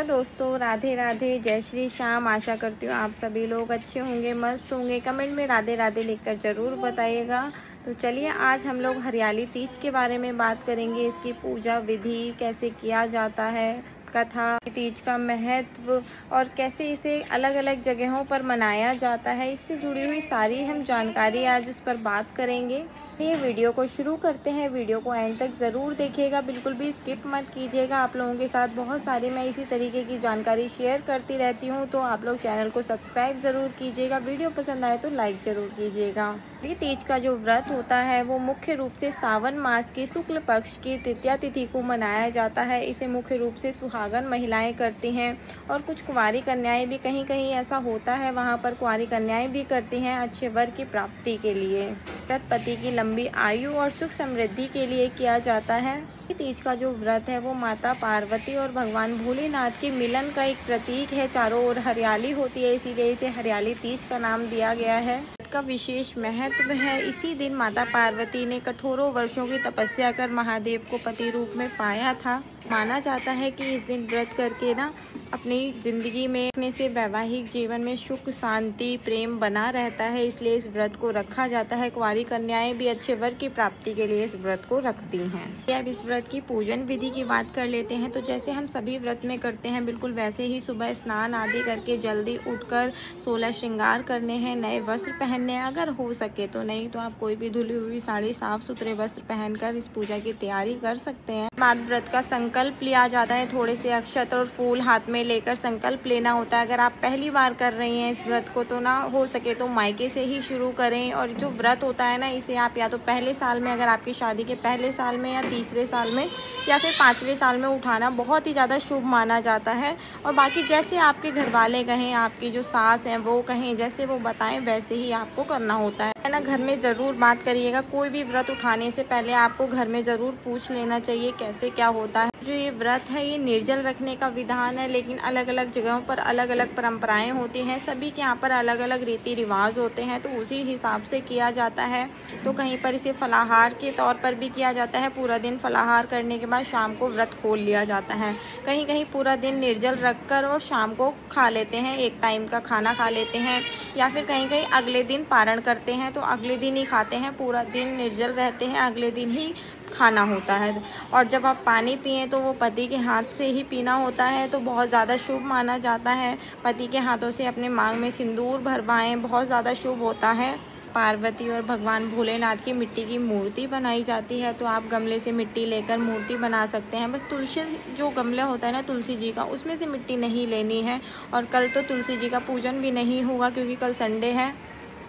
दोस्तों, राधे राधे, जय श्री श्याम। आशा करती हूँ आप सभी लोग अच्छे होंगे, मस्त होंगे। कमेंट में राधे राधे लिखकर ज़रूर बताइएगा। तो चलिए आज हम लोग हरियाली तीज के बारे में बात करेंगे। इसकी पूजा विधि कैसे किया जाता है, कथा, तीज का महत्व और कैसे इसे अलग अलग जगहों पर मनाया जाता है, इससे जुड़ी हुई सारी हम जानकारी आज उस पर बात करेंगे। ये वीडियो को शुरू करते हैं। वीडियो को एंड तक ज़रूर देखिएगा, बिल्कुल भी स्किप मत कीजिएगा। आप लोगों के साथ बहुत सारी मैं इसी तरीके की जानकारी शेयर करती रहती हूँ, तो आप लोग चैनल को सब्सक्राइब ज़रूर कीजिएगा। वीडियो पसंद आए तो लाइक ज़रूर कीजिएगा। ये तीज का जो व्रत होता है वो मुख्य रूप से सावन मास की शुक्ल पक्ष की तृतीया तिथि को मनाया जाता है। इसे मुख्य रूप से सुहागन महिलाएं करती हैं और कुछ कुंवारी कन्याएं भी, कहीं कहीं ऐसा होता है वहाँ पर कुंवारी कन्याएं भी करती हैं अच्छे वर की प्राप्ति के लिए। व्रत पति की लंबी आयु और सुख समृद्धि के लिए किया जाता है। तीज का जो व्रत है वो माता पार्वती और भगवान भोलेनाथ के मिलन का एक प्रतीक है। चारों ओर हरियाली होती है, इसीलिए इसे हरियाली तीज का नाम दिया गया है। का विशेष महत्व है। इसी दिन माता पार्वती ने कठोरों वर्षों की तपस्या कर महादेव को पति रूप में पाया था। माना जाता है कि इस दिन व्रत करके अपनी जिंदगी में अपने से वैवाहिक जीवन में सुख शांति प्रेम बना रहता है, इसलिए इस व्रत को रखा जाता है। कुंवारी कन्याएं भी अच्छे वर की प्राप्ति के लिए इस व्रत को रखती हैं। अब इस व्रत की पूजन विधि की बात कर लेते हैं। तो जैसे हम सभी व्रत में करते हैं, बिल्कुल वैसे ही सुबह स्नान आदि करके जल्दी उठकर 16 श्रृंगार करने हैं, नए वस्त्र पहनने हैं। अगर हो सके तो, नहीं तो आप कोई भी धुली हुई साड़ी, साफ सुथरे वस्त्र पहनकर इस पूजा की तैयारी कर सकते हैं। बाद व्रत का संकल्प लिया जाता है। थोड़े से अक्षत और फूल हाथ में लेकर संकल्प लेना होता है। अगर आप पहली बार कर रही हैं इस व्रत को तो हो सके तो मायके से ही शुरू करें। और जो व्रत होता है इसे आप या तो पहले साल में, अगर आपकी शादी के पहले साल में, या तीसरे साल में, या फिर 5वें साल में उठाना बहुत ही ज़्यादा शुभ माना जाता है। और बाकी जैसे आपके घर वाले कहें, आपकी जो सास हैं वो कहें, जैसे वो बताएं वैसे ही आपको करना होता है घर में ज़रूर बात करिएगा। कोई भी व्रत उठाने से पहले आपको घर में ज़रूर पूछ लेना चाहिए कैसे क्या होता है। जो ये व्रत है ये निर्जल रखने का विधान है, लेकिन अलग अलग जगहों पर अलग अलग परंपराएं होती हैं। सभी के यहाँ पर अलग अलग रीति रिवाज होते हैं, तो उसी हिसाब से किया जाता है। तो कहीं पर इसे फलाहार के तौर पर भी किया जाता है। पूरा दिन फलाहार करने के बाद शाम को व्रत खोल लिया जाता है। कहीं कहीं पूरा दिन निर्जल रखकर और शाम को खा लेते हैं, एक टाइम का खाना खा लेते हैं। या फिर कहीं कहीं अगले दिन पारण करते हैं, तो अगले दिन ही खाते हैं। पूरा दिन निर्जल रहते हैं, अगले दिन ही खाना होता है। और जब आप पानी पिए तो वो पति के हाथ से ही पीना होता है, तो बहुत ज़्यादा शुभ माना जाता है। पति के हाथों से अपने मांग में सिंदूर भरवाएं, बहुत ज़्यादा शुभ होता है। पार्वती और भगवान भोलेनाथ की मिट्टी की मूर्ति बनाई जाती है, तो आप गमले से मिट्टी लेकर मूर्ति बना सकते हैं। बस तुलसी जो गमला होता है तुलसी जी का, उसमें से मिट्टी नहीं लेनी है। और कल तो तुलसी जी का पूजन भी नहीं होगा क्योंकि कल संडे है।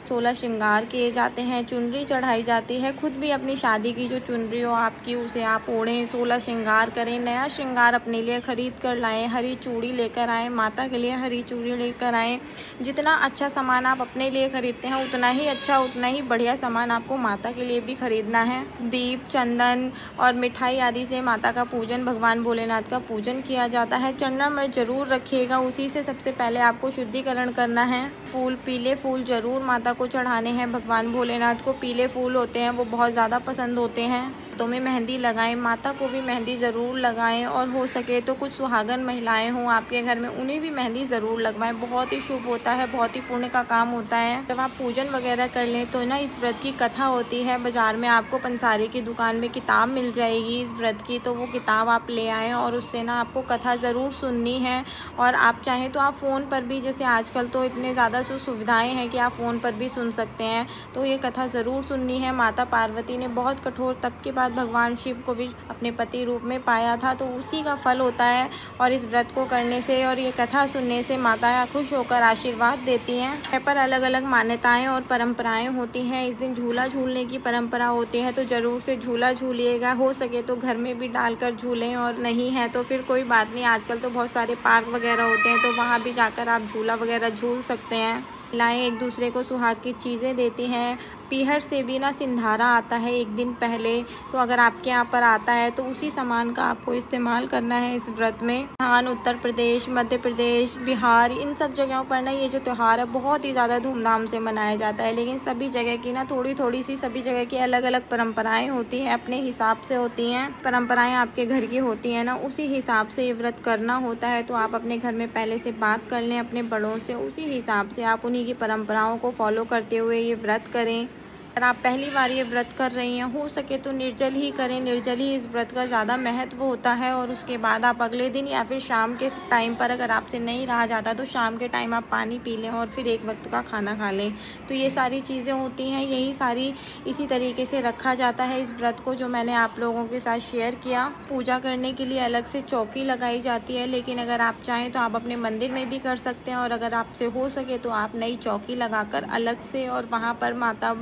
16 श्रृंगार किए जाते हैं, चुनरी चढ़ाई जाती है। खुद भी अपनी शादी की जो चुनरी हो आपकी, उसे आप ओढ़ें, 16 श्रृंगार करें। नया श्रृंगार अपने लिए खरीद कर लाएं, हरी चूड़ी लेकर आएं, माता के लिए हरी चूड़ी लेकर आएं। जितना अच्छा सामान आप अपने लिए खरीदते हैं उतना ही अच्छा, उतना ही बढ़िया सामान आपको माता के लिए भी खरीदना है। दीप, चंदन और मिठाई आदि से माता का पूजन, भगवान भोलेनाथ का पूजन किया जाता है। चंद्रामृत जरूर रखिएगा, उसी से सबसे पहले आपको शुद्धिकरण करना है। फूल, पीले फूल जरूर माता को चढ़ाने हैं। भगवान भोलेनाथ को पीले फूल होते हैं वो बहुत ज़्यादा पसंद होते हैं। हाथों में मेहंदी लगाएं, माता को भी मेहंदी ज़रूर लगाएं। और हो सके तो कुछ सुहागन महिलाएं हों आपके घर में, उन्हें भी मेहंदी ज़रूर लगवाएं। बहुत ही शुभ होता है, बहुत ही पुण्य का काम होता है। जब आप पूजन वगैरह कर लें तो इस व्रत की कथा होती है। बाजार में आपको पंसारी की दुकान में किताब मिल जाएगी इस व्रत की, तो वो किताब आप ले आएँ और उससे आपको कथा ज़रूर सुननी है। और आप चाहें तो आप फ़ोन पर भी, जैसे आजकल तो इतने ज़्यादा सुविधाएं हैं कि आप फ़ोन पर भी सुन सकते हैं, तो ये कथा ज़रूर सुननी है। माता पार्वती ने बहुत कठोर तप के बाद भगवान शिव को भी अपने पति रूप में पाया था, तो उसी का फल होता है। और इस व्रत को करने से और ये कथा सुनने से माताएं खुश होकर आशीर्वाद देती हैं। यहाँ पर अलग अलग मान्यताएं और परंपराएं होती हैं। इस दिन झूला झूलने की परंपरा होती है, तो ज़रूर से झूला झूलिएगा। हो सके तो घर में भी डालकर झूलें, और नहीं है तो फिर कोई बात नहीं, आजकल तो बहुत सारे पार्क वगैरह होते हैं, तो वहाँ भी जाकर आप झूला वगैरह झूल सकते हैं। महिलाएं एक दूसरे को सुहाग की चीज़ें देती हैं। पीहर से भी ना सिंधारा आता है एक दिन पहले, तो अगर आपके यहाँ पर आता है तो उसी सामान का आपको इस्तेमाल करना है इस व्रत में। राजस्थान, उत्तर प्रदेश, मध्य प्रदेश, बिहार, इन सब जगहों पर ना ये जो त्यौहार है बहुत ही ज़्यादा धूमधाम से मनाया जाता है। लेकिन सभी जगह की ना थोड़ी थोड़ी सी सभी जगह की अलग अलग परंपराएं होती हैं, अपने हिसाब से होती हैं। परंपराएं आपके घर की होती हैं ना, उसी हिसाब से ये व्रत करना होता है। तो आप अपने घर में पहले से बात कर लें अपने बड़ों से, उसी हिसाब से आप उन्हीं की परंपराओं को फॉलो करते हुए ये व्रत करें। अगर आप पहली बार ये व्रत कर रही हैं, हो सके तो निर्जल ही करें। निर्जल ही इस व्रत का ज़्यादा महत्व होता है। और उसके बाद आप अगले दिन या फिर शाम के टाइम पर, अगर आपसे नहीं रहा जाता तो शाम के टाइम आप पानी पी लें और फिर एक वक्त का खाना खा लें। तो ये सारी चीज़ें होती हैं, यही सारी इसी तरीके से रखा जाता है इस व्रत को, जो मैंने आप लोगों के साथ शेयर किया। पूजा करने के लिए अलग से चौकी लगाई जाती है, लेकिन अगर आप चाहें तो आप अपने मंदिर में भी कर सकते हैं। और अगर आपसे हो सके तो आप नई चौकी लगाकर अलग से, और वहाँ पर माता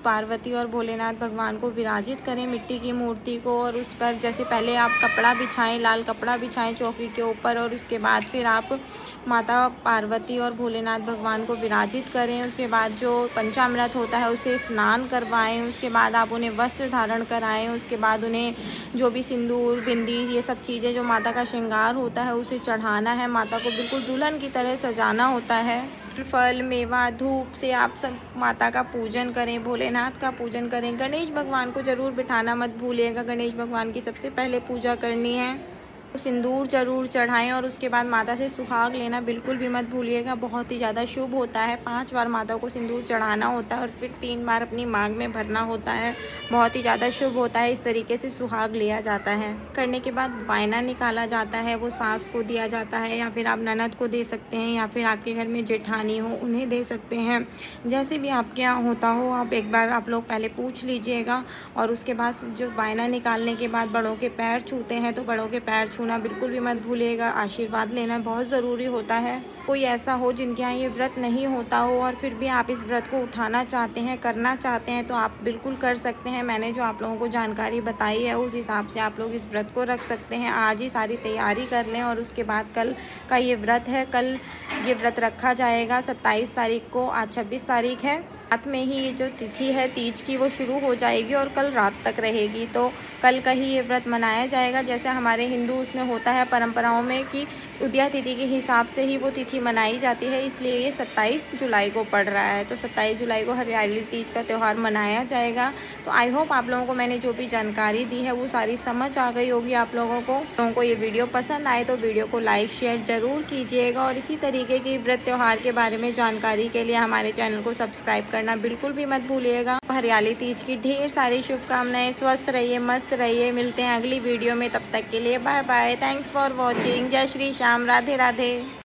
पार्वती और भोलेनाथ भगवान को विराजित करें, मिट्टी की मूर्ति को। और उस पर जैसे पहले आप कपड़ा बिछाएं, लाल कपड़ा बिछाएं चौकी के ऊपर, और उसके बाद फिर आप माता पार्वती और भोलेनाथ भगवान को विराजित करें। उसके बाद जो पंचामृत होता है उससे स्नान करवाएं। उसके बाद आप उन्हें वस्त्र धारण कराएं। उसके बाद उन्हें जो भी सिंदूर, बिंदी, ये सब चीज़ें जो माता का श्रृंगार होता है उसे चढ़ाना है। माता को बिल्कुल दुल्हन की तरह सजाना होता है। फल, मेवा, धूप से आप सब माता का पूजन करें, भोलेनाथ का पूजन करें। गणेश भगवान को जरूर बिठाना मत भूलिएगा, गणेश भगवान की सबसे पहले पूजा करनी है। तो सिंदूर जरूर चढ़ाएं, और उसके बाद माता से सुहाग लेना बिल्कुल भी मत भूलिएगा, बहुत ही ज़्यादा शुभ होता है। 5 बार माता को सिंदूर चढ़ाना होता है और फिर 3 बार अपनी मांग में भरना होता है, बहुत ही ज़्यादा शुभ होता है। इस तरीके से सुहाग लिया जाता है। करने के बाद वायना निकाला जाता है, वो सास को दिया जाता है, या फिर आप ननद को दे सकते हैं, या फिर आपके घर में जेठानी हो उन्हें दे सकते हैं। जैसे भी आपके यहाँ होता हो, आप एक बार आप लोग पहले पूछ लीजिएगा। और उसके बाद जो वायना निकालने के बाद बड़ों के पैर छूते हैं, तो बड़ों के पैर छूना बिल्कुल भी मत भूलिएगा। आशीर्वाद लेना बहुत ज़रूरी होता है। कोई ऐसा हो जिनके यहाँ ये व्रत नहीं होता हो और फिर भी आप इस व्रत को उठाना चाहते हैं, करना चाहते हैं, तो आप बिल्कुल कर सकते हैं। मैंने जो आप लोगों को जानकारी बताई है उस हिसाब से आप लोग इस व्रत को रख सकते हैं। आज ही सारी तैयारी कर लें, और उसके बाद कल का ये व्रत है, कल ये व्रत रखा जाएगा 27 तारीख को। आज 26 तारीख है। रात में ही ये जो तिथि है तीज की वो शुरू हो जाएगी और कल रात तक रहेगी। तो कल का ही ये व्रत मनाया जाएगा। जैसे हमारे हिंदू उसमें होता है परंपराओं में कि उदया तिथि के हिसाब से ही वो तिथि मनाई जाती है, इसलिए ये 27 जुलाई को पड़ रहा है। तो 27 जुलाई को हरियाली तीज का त्यौहार मनाया जाएगा। तो आई होप आप लोगों को मैंने जो भी जानकारी दी है वो सारी समझ आ गई होगी। आप लोगों को ये वीडियो पसंद आए तो वीडियो को लाइक शेयर जरूर कीजिएगा, और इसी तरीके की व्रत त्यौहार के बारे में जानकारी के लिए हमारे चैनल को सब्सक्राइब करना बिल्कुल भी मत भूलिएगा। हरियाली तीज की ढेर सारी शुभकामनाएं। स्वस्थ रहिए, मस्त रहिए। मिलते हैं अगली वीडियो में, तब तक के लिए bye bye. Thanks for watching. जय श्री श्याम। राधे राधे।